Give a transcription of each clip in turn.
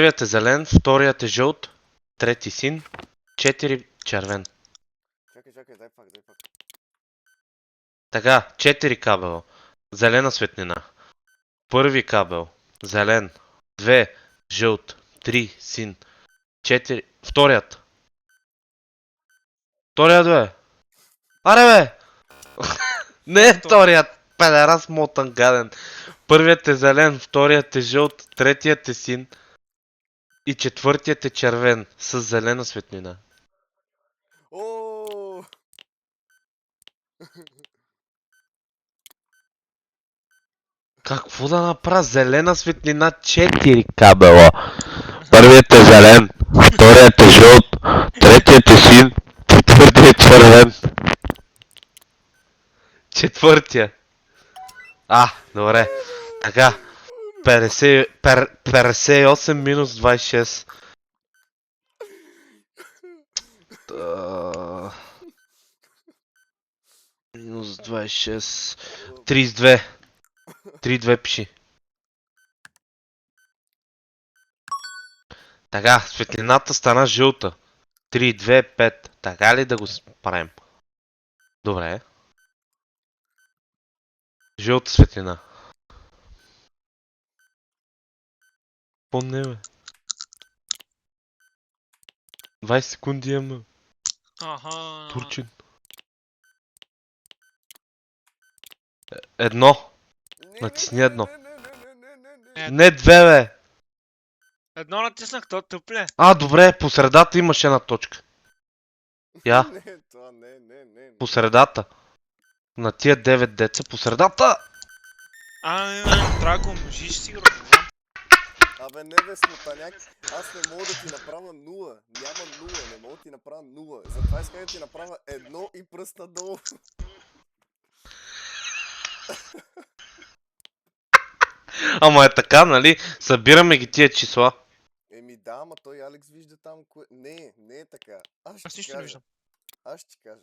Първият е зелен, вторият е жълт, трети син, 4 червен. Чакай, дай пак. Така, 4 кабела. Зелена светлина. Първи кабел. Зелен. 2. Жълт. 3. Син. 4. Вторият. Вторият бе. Аре бе! Не е вторият. Педерас мотан гаден. Първият е зелен, вторият е жълт, третият е син. И четвъртият е червен. С зелена светлина. О! Какво да направя? Зелена светлина 4 кабела. Първият е зелен, вторият е жълт, третият е син, четвъртият е червен. Четвъртия. Добре. Така. 58 минус 26. Минус 26. 32. 32 пиши. Така, светлината стана жълта. 3, 2, 5. Така ли да го правим? Добре. Жълта светлина. Помне бе. 20 секунди имаме. Турчин. Едно. Натисни едно. Не две бе. Едно натиснах, то тъп ли? Добре, по средата имаш една точка. Я. Не, това не. По средата. На тия 9 деца по средата. Трябва да го умножиш сигурно. Не знам. Абе не бе, смутаняк, аз не мога да ти направя 0. Няма 0, не мога да ти направя 0. Затова искам да ти направя 1 и пръст надолу. Ама е така, нали? Събираме ги тия числа. Еми да, ама той Алекс вижда там кое... Не е така. Аз Аз нищо не виждам. Аз ще ти кажа.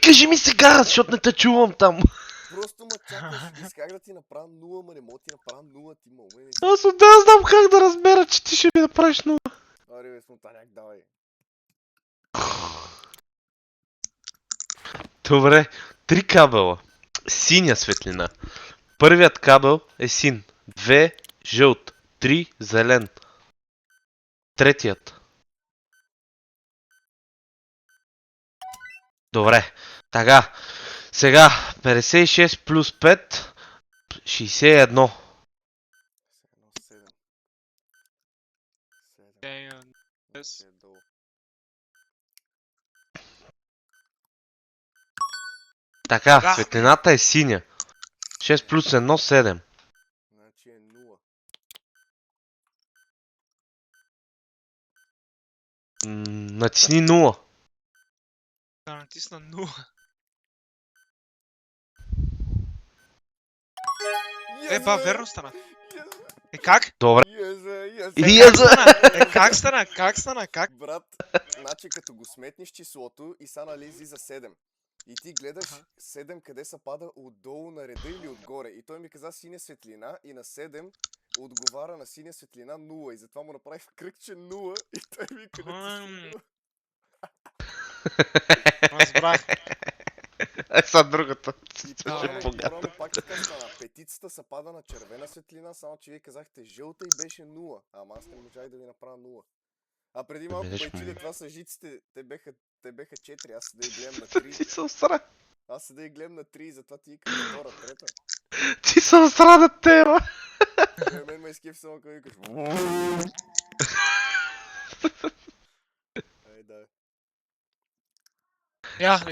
Кажи ми сега, защото не те чувам там. Просто ма чакаш, исках да ти направя 0, ма не мога да ти направя 0, ти мога. Аз отде знам как да разбера, че ти ще ми направиш 0. Аре бе, смутаняк, давай. Добре, 3 кабела. Синя светлина. Първият кабел е син. 2 жълт. 3 зелен. Третият. Добре. Така. Сега 56 плюс 5. 61. 7. Така, светлината е синя. 6 плюс 1, 7. Значи е 0. Натисни 0. Да натисна 0. Верно стана. Как? Добре. Как стана? Брат, значи като го сметнеш числото и са нали излиза 7. И ти гледаш 7 къде се пада отдолу на реда или отгоре. И той ми каза синя светлина и на 7 отговаря на синя светлина 0. И затова му направих кръгче 0 и той ми къде ти. Разбрах. Са другата. По-рано пак така стана. Петицата се пада на червена светлина, само че вие казахте жълта и беше 0. Ама аз не можах да ви направя 0. А преди малко пайчили, това са жиците, те беха 4, аз седа и гледам на 3. Ти се усра. Аз седа и гледам на 3, затова ти викаш втора, трета. Ти се усра на тема. Мен ме изкефи само като викаш. Ей, да.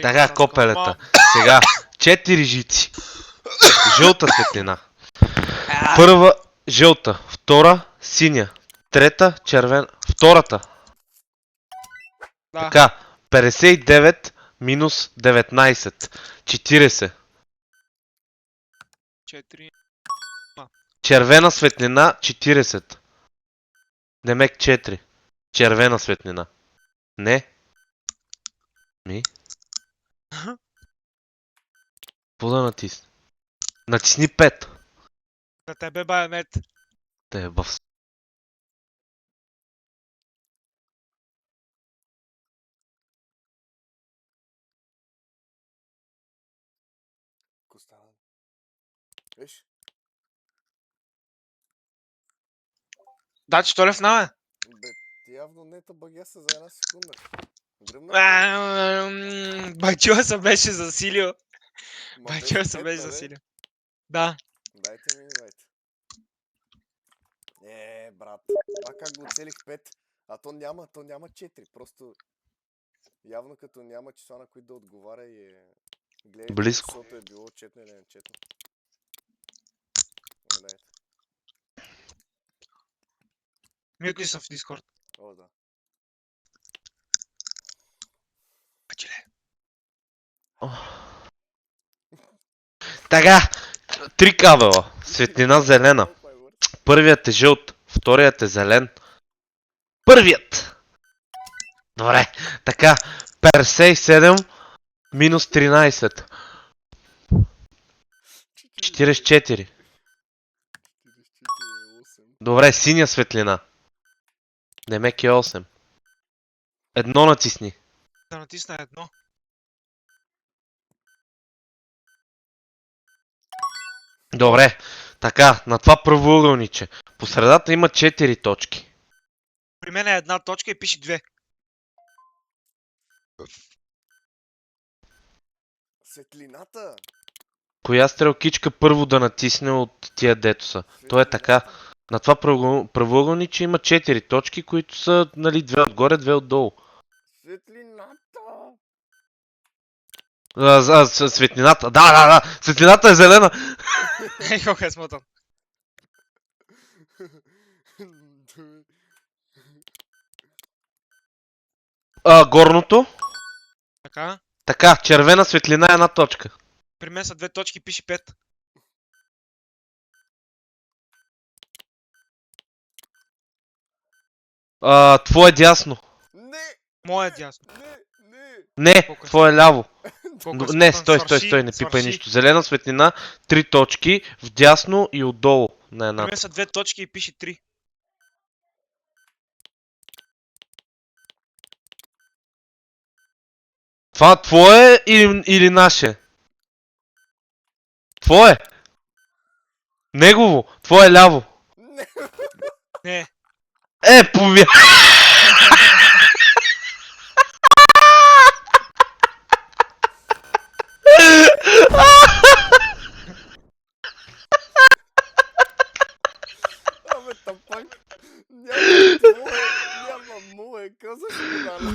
Така, копелета. Сега, 4 жици. Жълта светлина. Първа жълта, втора синя, трета червена, втората. Така, 59 минус 19, 40. 4. Червена светлина 40. Демек 4. Червена светлина. Не. Ми. Какво да натисни? Натисни 5. На тебе бая мет. Те е бъв. Колко стана? Виж? Да, че Толев на, Бе, явно не бъгя се за една секунда. Гръмна. Бачила се беше засилил. Ма Бачила се пет, беше нали? засилил. Да. Дайте ми, дайте. Брат. Това как го оцелих 5? А то няма 4. Просто явно като няма числа, на които да отговаря и е... Гледай, Близко. числото е било четно или не четно. Дайте. Мютни са в Дискорд. О, да. Бачиле. Така, 3 кабела. Светлина зелена. Колко е бърз? Първият е жълт, вторият е зелен. Първият! Добре, така, Персей 7 минус 13. 44. 44 е 8. Добре, синя светлина. Демек е 8. Едно натисни. Да натисна едно. Добре, така, на това правоъгълниче. По средата има 4 точки. При мен е една точка и пише 2. Светлината! Коя стрелкичка първо да натисне от тия дето са? То е така. На това правоъгълниче има 4 точки, които са, нали, 2 отгоре, 2 отдолу. Светлината! Светлината. Да. Светлината е зелена. Ей, колко е смотан. Горното. Така. Така, червена светлина е една точка. При мен са 2 точки, пише 5. Твое дясно. Не! Моя е дясно. Не, Колко е? твое ляво. Колко е Не, смотан? стой, не пипай Свърши. нищо. Зелена светлина, 3 точки, вдясно и отдолу на При една. мен са 2 точки и пише 3. Това твое или наше? Твое. Негово. Твое ляво. Не! Не. Повя... Абе, тапак! Няма мое, казах го на ляво.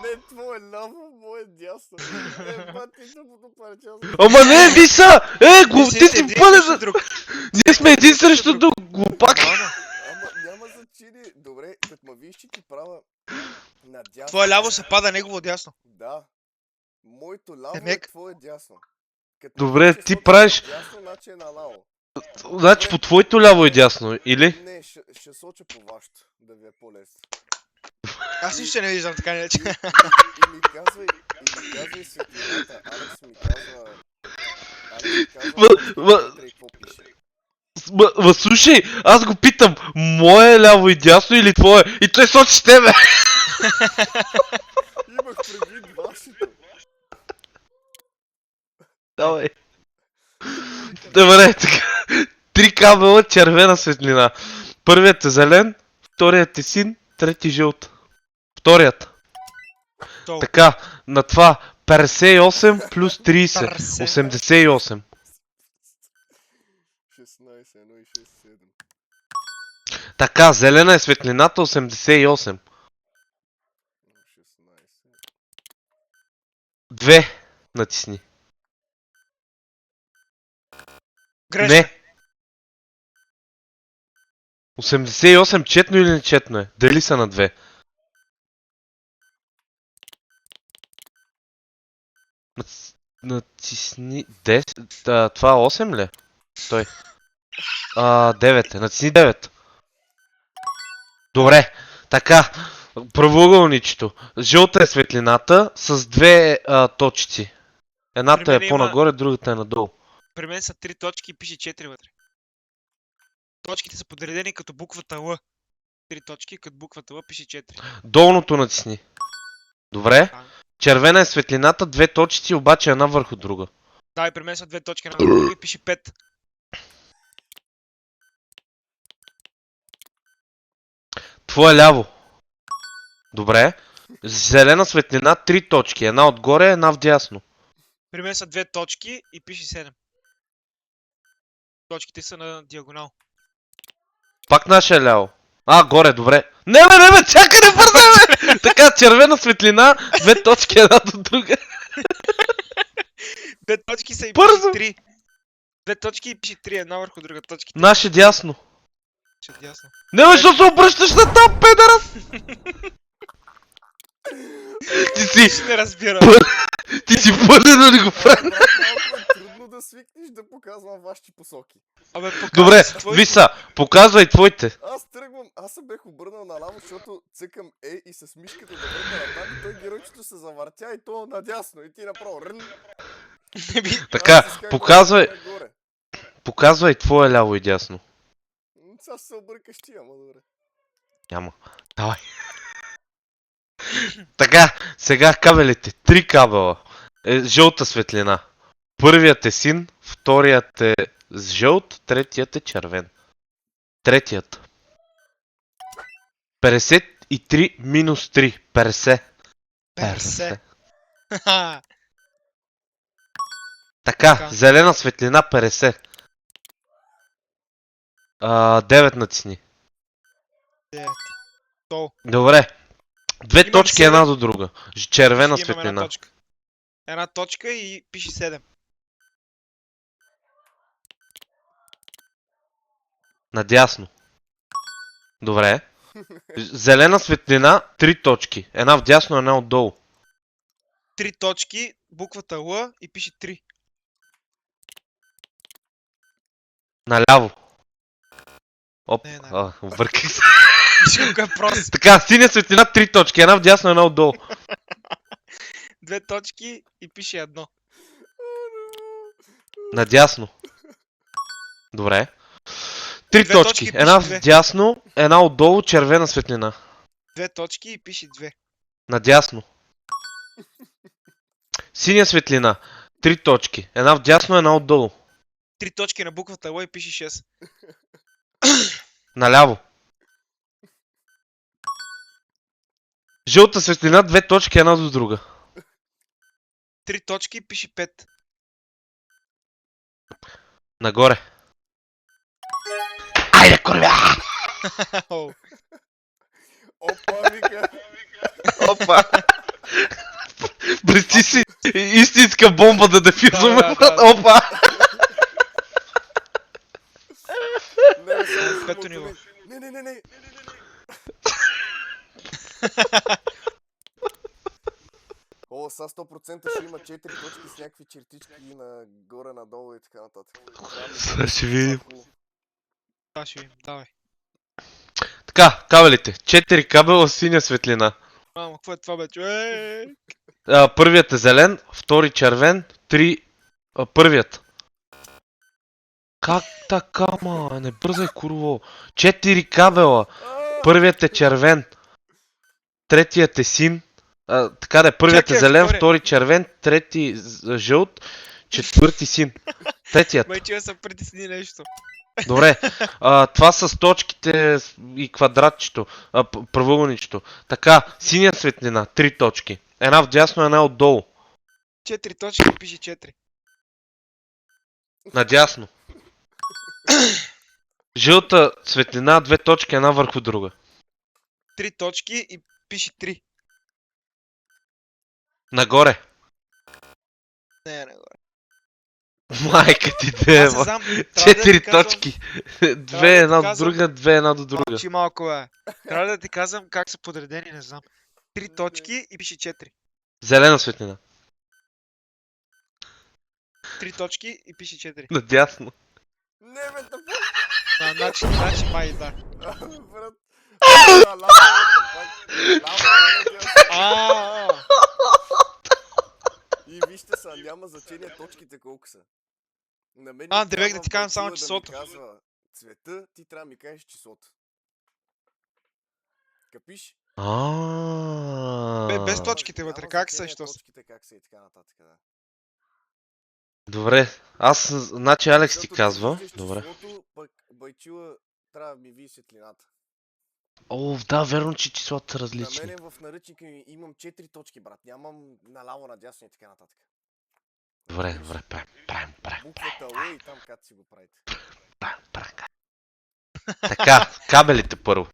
Не твое ляво, мое дясно. Бати, тъпото парче. Ама не, виса! Ти си един бъде срещу за... друг. Ние сме един срещу друг, глупак. Нормално. Ама няма значение. Добре, като ма виж, че ти права надясно. Твое ляво се пада, негово дясно. Да. Моето ляво е Демек. твое дясно. Като Добре, виж, че ти сочи правиш- Дясно, значи е наляво. Значи по твоето ляво е дясно, или? Не, ще соча по вашето, да ви е по-лесно. Аз нищо не виждам така не. И ми казвай светлината. Алекс ми казва... вътре и какво пише. Слушай, аз го питам, мое ляво и дясно или твое? И той сочи тебе. Имах предвид вашето. Давай. Добре, така. 3 кабела, червена светлина. Първият е зелен, вторият е син, трети жълт. Вторият. Долу. Така, на това 58 плюс 30. Персе. 88. 16, 1 и 6, 7. Така, зелена е светлината 88. 16. 2. Натисни. Грешка. Не. 88 четно или нечетно е? Дали са на 2? Натисни 10. Това 8 ли? Той. 9 е. Натисни 9. Добре. Така. Правоъгълничето. Жълта е светлината с 2 точици. Едната При мен е има- по-нагоре, другата е надолу. При мен са 3 точки и пише 4 вътре. Точките са подредени като буквата Л. 3 точки, като буквата Л пише 4. Долното натисни. Добре. А. Червена е светлината, 2 точици, обаче една върху друга. Давай, премесва две точки на друга и пише 5. Твое ляво. Добре. Зелена светлина, 3 точки. Една отгоре, една вдясно. Премесва две точки и пише 7. Точките са на диагонал. Пак наше ляво. Горе, добре. Не, чакай, не бързай, бе! Така, червена светлина, 2 точки една до друга. Две точки са и Бързо! пише 3. Две точки и пише 3, една върху друга. Точките Наше дясно. ще дясно. Не, бе, що се обръщаш на там, педерас? Ти си, Ще не разбира. ти си пълен олигофрен. Брат, малко е трудно да свикнеш да показвам вашите посоки. Абе, показвай Добре, си твоите. виж са, показвай твоите. Аз тръгвам, аз се бех обърнал наляво, защото цъкам и с мишката да върна натам и той геройчето се завъртя и то надясно и ти направо рън. Не би. Така, Аз исках показвай, да горе. показвай твое ляво и дясно. Сега се объркаш ти, ама добре. Няма. Давай. Така, сега кабелите. 3 кабела. Жълта светлина. Първият е син, вторият е с жълт, третият е червен. Третият. 53 минус 3. Персе. Персе. Така, Така. зелена светлина, 50. 9 натисни. 9. Тол. Добре. Две Имам точки една 7. до друга. Червена Имам една светлина. точка. Една точка и пише 7. Надясно. Добре. Зелена светлина, 3 точки. Една вдясно, една отдолу. 3 точки, буквата Л и пише 3. Наляво. Оп, Не, наляво. обърках се. Виж колко е прост. Така, синя светлина, 3 точки. Една вдясно, една отдолу. 2 точки и пише 1. Надясно. Добре. 3 Две точки. точки, пише Една две. вдясно, една отдолу, червена светлина. 2 точки и пише 2. Надясно. Синя светлина, 3 точки. Една вдясно, една отдолу. 3 точки на буквата Л и пише 6. Наляво. Жълта светлина, 2 точки, една до друга. 3 точки и пише 5. Нагоре. Айде, корвя! Опа, вика. Опа! Представи си истинска бомба да дефюзваме, Да, брат. да. Опа! Не, бе, само ще Пето му ниво. отдели. Не. О, са 100% ще има 4 точки с някакви чертички нагоре, надолу и така нататък. Сега ще видим. Да, ще видим. Давай. Така, кабелите. 4 кабела с синя светлина. Мамо, какво е това, бе, човек? Първият е зелен, втори червен, 3... първият. Как така, ма? Не бързай, курво. 4 кабела. Първият е червен. Третият е син. Така да е, първият е Чакай, зелен, втори. втори червен, трети жълт, четвърти син. Третият. Май, че се притесни нещо. Добре. Това с точките и квадратчето. Правоъгълничето. Така, синя светлина, 3 точки. Една вдясно, една отдолу. 4 точки и пише 4. Надясно. Жълта светлина, 2 точки, една върху друга. 3 точки и пише 3. Нагоре. Не, не, горе. Майка ти Аз не дева. знам. трябва да 4 ти казвам- точки. да Две една ти до казвам- друга, две една до друга. Мълчи малко, бе. Трябва ли да ти казвам как са подредени, не знам. 3 точки и пише 4. Зелена светлина. 3 точки и пише 4. Надясно. Не, бе, тъпо. Значи май, да. Брат. Лапа, А, и вижте са, няма значение точките колко са. На мен А, ми девек, да трябва ти казвам в само профила числото. Да ми казва цвета, ти трябва да ми кажеш числото. Капиш? без точките вътре, Няма как са и значение що са? точките как са и така нататък, да. Добре. Аз, значи Алекс ти Защото казва. виждаш Добре. числото, пък байчила трябва да ми види светлината. О, да, верно, че числата са На различни. мене в наръчника ми имам 4 точки, брат. Нямам наляво, надясно и така нататък. Добре, Разбираш? добре, правим. Буквата Л и там как си го правите. Правим. Така, кабелите първо.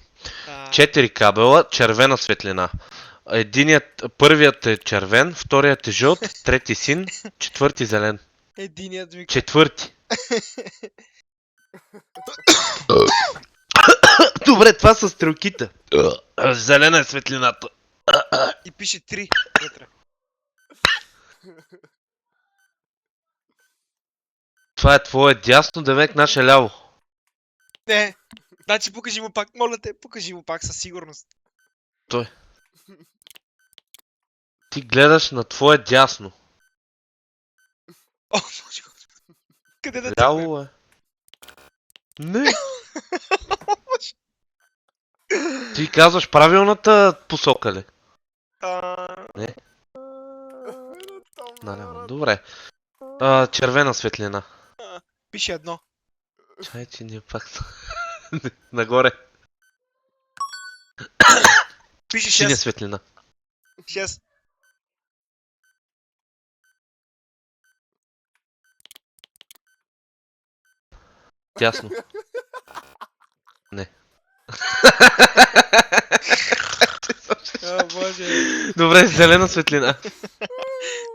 А, 4 кабела, червена светлина. Първият е червен, вторият е жълт, трети син, четвърти зелен. Единият вика. Четвърти. Добре, това са стрелките. Зелена е светлината. И пише 3 вътре. Това е твое дясно, девек наше ляво. Не. Значи покажи му пак, моля те, покажи му пак със сигурност. Ти гледаш на твое дясно. О, Боже Господи. Къде да цъкнем? Ляво е. Не. Ти казваш правилната посока ли? Не. Наляво. Добре. Червена светлина. Пише 1. Чай, че ние пак са. Нагоре. Пише Синя 6. светлина. 6. Дясно. Не. О, Боже. Добре, зелена светлина.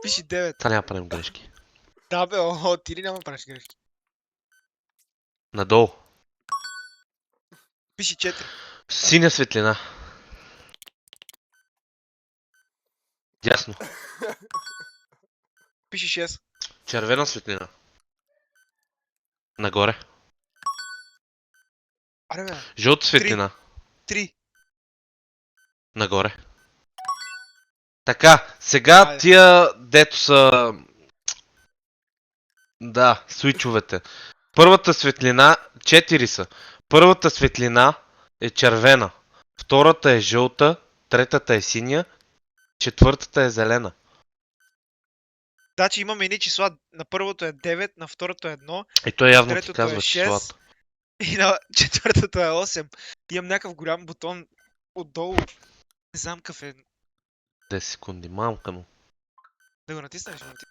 Пише 9. Та няма правим грешки. Да бе, о, ти ли няма правиш грешки? Надолу. Пише 4. Синя светлина. Дясно. Пише 6. Червена светлина. Нагоре. Аре бе, Жълта светлина. 3. Нагоре. Така, сега Айде. тия дето са... Да, свичовете. Първата светлина, 4 са. Първата светлина е червена. Втората е жълта. Третата е синя. Четвъртата е зелена. Значи имаме едни числа. На първото е 9, на второто е 1, И той явно ти третото казва е 6 числата. и на четвъртото е 8. Имам някакъв голям бутон отдолу. Не знам какъв е. 10 секунди, мамка му. Да го натиснеш? Да го натиснеш?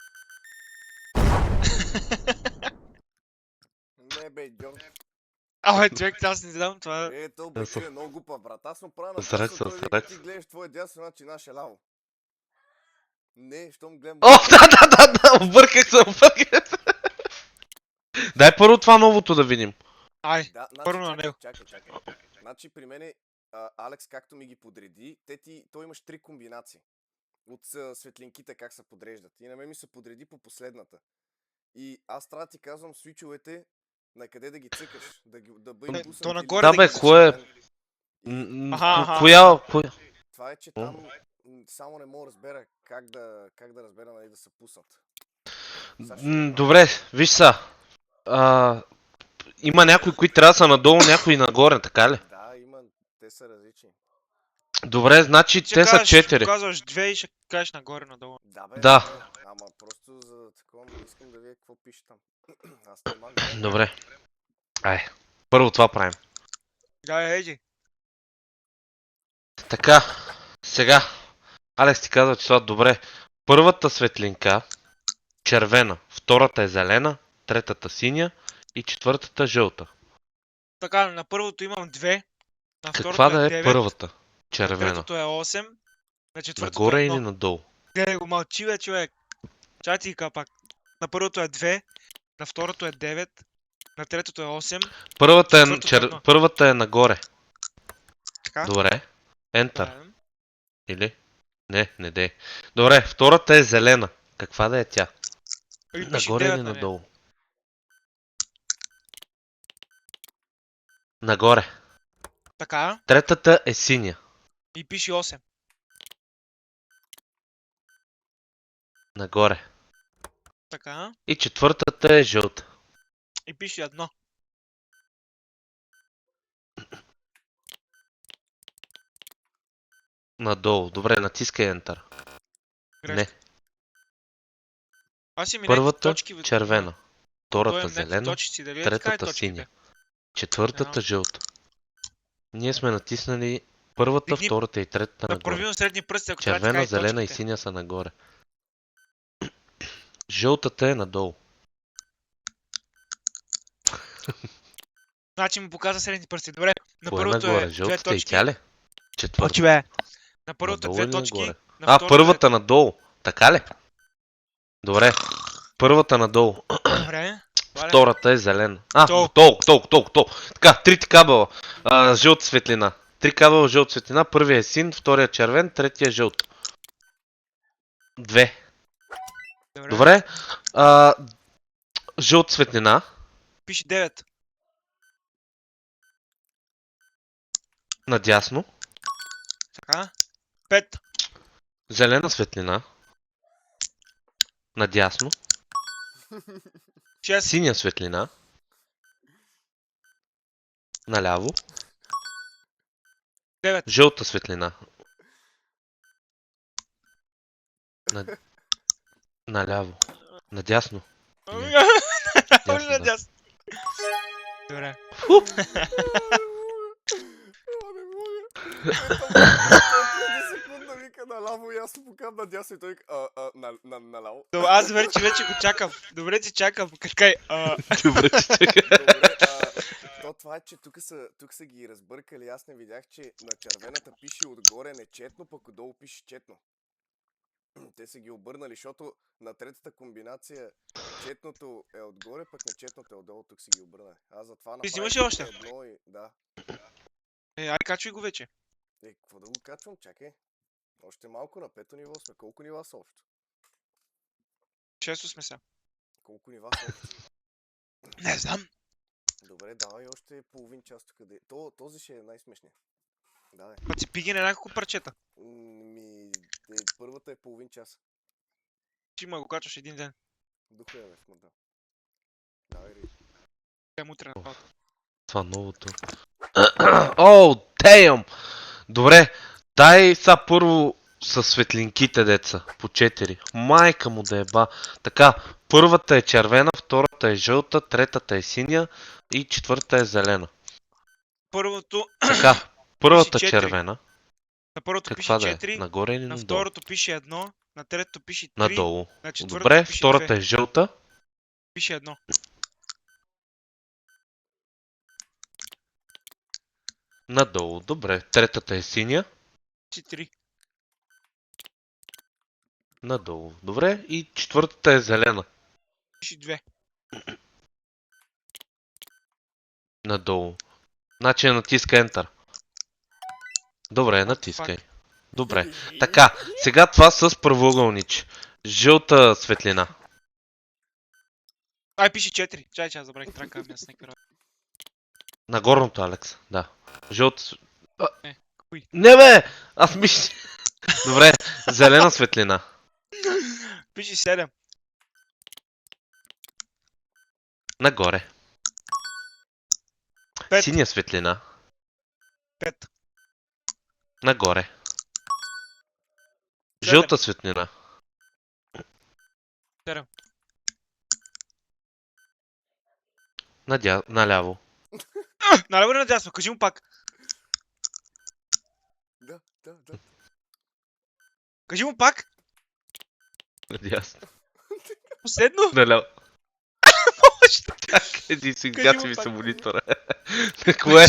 Не бе, Джон. Абе, човек, аз не знам това. Ето, Да, бе, е много глупа, брат. Аз му правя на Зрак дясно, се, той зрак вика, се. ти гледаш твое дясно, значи наше ляво. Не, щом гледам... О, да, обърках се. Дай първо това новото да видим. Ай, Да, първо на значи, него. чакай. Значи при мене Алекс както ми ги подреди, той имаш 3 комбинации от светлинките как се подреждат. И на мен ми се подреди по последната. И аз трябва да ти казвам свичовете на къде да ги цъкаш, да бъде пуснат. То или нагоре Да, да бе, ги кое е? И Аха. Коя? това е, че там само не мога да разбера как да разбера, нали, да се пуснат. Сега ще го Добре, виж са. Има някои, които трябва да са надолу, някои нагоре, така ли? Да, те са различни. Добре, значи Ще те са кажеш, ще 4. показваш 2 и ще кажеш нагоре-надолу. Да, бе, Да. ама просто за такова не искам да видя какво пише там. Аз не мога да... Добре. Ай, първо това правим. Да, еди. Така, сега. Алекс ти казва, че това добре. Първата светлинка, червена, втората е зелена, третата синя и четвъртата жълта. Така, на първото имам 2, на Каква второто да е е 9, първата? на Червена. третото е 8, на четвъртото Нагоре е или 1. надолу? Гледай го, мълчи бе, човек. Чай ти кажа пак. На първото е 2, на второто е 9, на третото е 8. Първата е нагоре. Така. Добре. Enter. Правим. Или? Не дей. Добре, втората е зелена. Каква да е тя? И пише Нагоре 9 или на нея. надолу? Нагоре. Така. Третата е синя. И пише 8. Нагоре. Така. И четвъртата е жълта. И пише 1. Надолу. Добре, натискай Enter. Грешка. Не. Аз имам Първата точки. червена, втората Той е зелена, точици, дали третата синя, четвъртата жълта. Ние сме натиснали първата, Дигни- втората и третата нагоре. Направим средни пръст, ако трябва Червена, така и зелена и точките. синя са нагоре. Жълтата е надолу. Значи му показва средни пръсти. Добре, на Кое първото нагоре? е две Жълтата и точки. тя ли? Четвърта. Очи бе. На първото Надолу две или точки. нагоре? На А, второто първата надолу. Така ли? Добре. Първата надолу. Добре. Валя. Втората е зелена. А, Долу. толкова. Така, трите кабела. Жълта светлина. Три кабела жълта светлина. Първия е син, втория е червен, третия е жълт. Две. Добре. Жълта светлина. Пише 9. Надясно. Така. 5. Зелена светлина. Надясно. 6. Синя светлина. Наляво. 9. Жълта светлина. Наляво. Надясно. Може да. надясно. Добре. Не мога. Преди секунда вика наляво и аз му показвам надясно и той вика наляво. Добре, аз вече го чакам. Добре, че чакам. Какай. Добре, че чакай. Добре, това е, че тук са ги разбъркали. Аз не видях, че на червената пише отгоре нечетно, пък отдолу пише четно. Те са ги обърнали, защото на третата комбинация четното е отгоре, пък нечетното е отдолу, тук са ги обърнали. Аз затова Ти направих снимаш ли още? едно и... Да. Ай, качвай го вече. Какво да го качвам? Чакай. Още малко на 5-то ниво сме. Колко нива са общо? 6 сме сега. Колко нива са общо? Не знам. Добре, давай още половин час тук. Този ще е най-смешният. Давай. Път си пиги на няколко парчета. Първата е половин час. Ти ма го качваш един ден. Духа е в мъдъл. Давай, Ри. Тя му трябва на Това новото. О, damn! Добре, дай са първо с светлинките, деца. По 4. Майка му да еба. Така, първата е червена, втората е жълта, третата е синя и четвърта е зелена. Първото, Така, първата Пише 4. червена. на първото пише Каква да е? 4, Нагоре или на надолу? второто пише 1, на третото пише 3, Надолу. на четвъртото Добре, пише втората 2. е жълта. Пише 1. Надолу, добре. Третата е синя. Пише 3. Надолу. Добре. И четвъртата е зелена. Пише 2. Надолу. Значи натиска Enter. Добре, натискай. Добре. Така, сега това с правоъгълнич. Жълта светлина. Ай, пише 4. Чай, аз забравих, трябва да кажа с някакви работи. Нагорното, Алекс. Да. Жълта... Не, кои? Не бе! Аз мисля... Добре, зелена светлина. Пише 7. Нагоре. 5. Синя светлина. 5. Нагоре. Седем. Жълта светлина. 7. Наляво. Наляво или надясно? Кажи му пак. Да. Кажи му пак. Надясно. Последно. Наляво. Може. Чакай, ти си Кажи му гати ми пак. се монитора. Кое?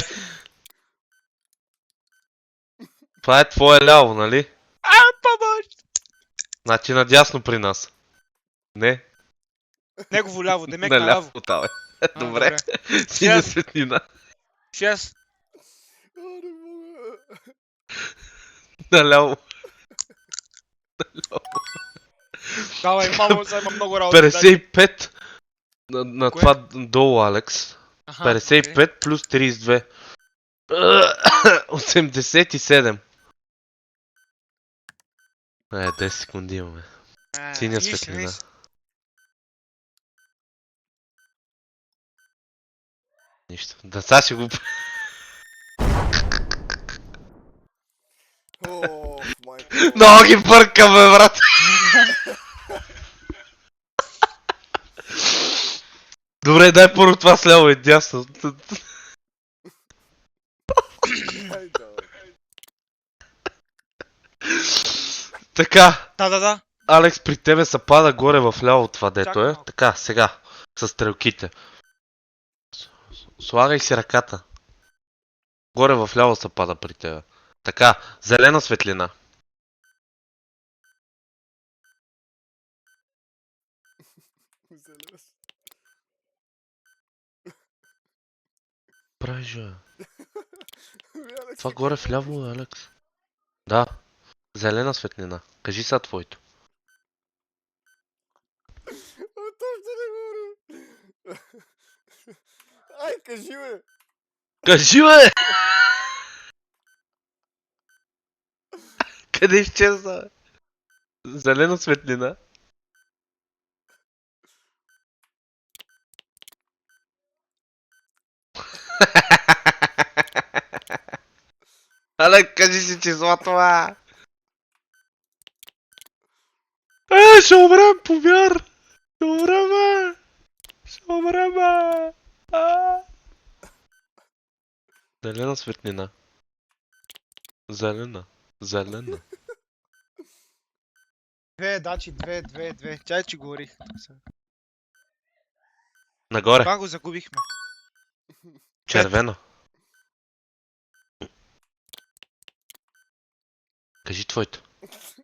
Това е твое ляво, нали? Помощ. Значи надясно при нас. Не? Негово ляво, демек наляво. Наляво, там е. Добре. Синя Шест. светлина. 6. Не мога. Наляво. Давай, мамо, сега има много работа. 55 на Кое? това долу, Алекс. 55 плюс 32. 87. 10 секунди имаме. Синя светлина. Нищо. Да, сега ще го... О, майко. Много ги бъркаме, брат! Добре, дай първо това с ляво и дясно. Ай, давай. Така, Да. Алекс, при тебе се пада горе в ляво това дето Чакай е. малко. Така, сега, с стрелките. Слагай си ръката. Горе в ляво се пада при тебе. Така, зелена светлина. Зелена. Правиш, бе. Алекс, Това какво горе в ляво правиш? е, Алекс. Да, зелена светлина. Кажи сега твоето. Точно не говоря. Ай, кажи, бе. Кажи, бе! Къде изчезна, бе? Зелена светлина. Алекс, кажи си числото, бе! Ще умрем по вяр! Ще умрем, бе! Ще умрем, бе! Зелена светлина. Зелена. Зелена. Две. Чай, че говорих. Нагоре. Това го загубихме. Червена. Кажи твоето.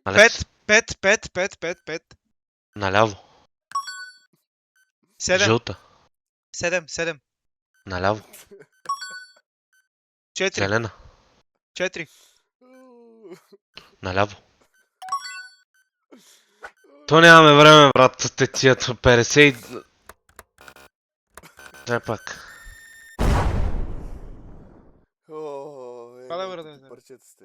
Алекс. Пет. Наляво. Жълта. Седем. Наляво. 4. Зелена. 4. Наляво. То нямаме време, брат, тецията. 50 и... Дай пак. О, Това да го парчета сте.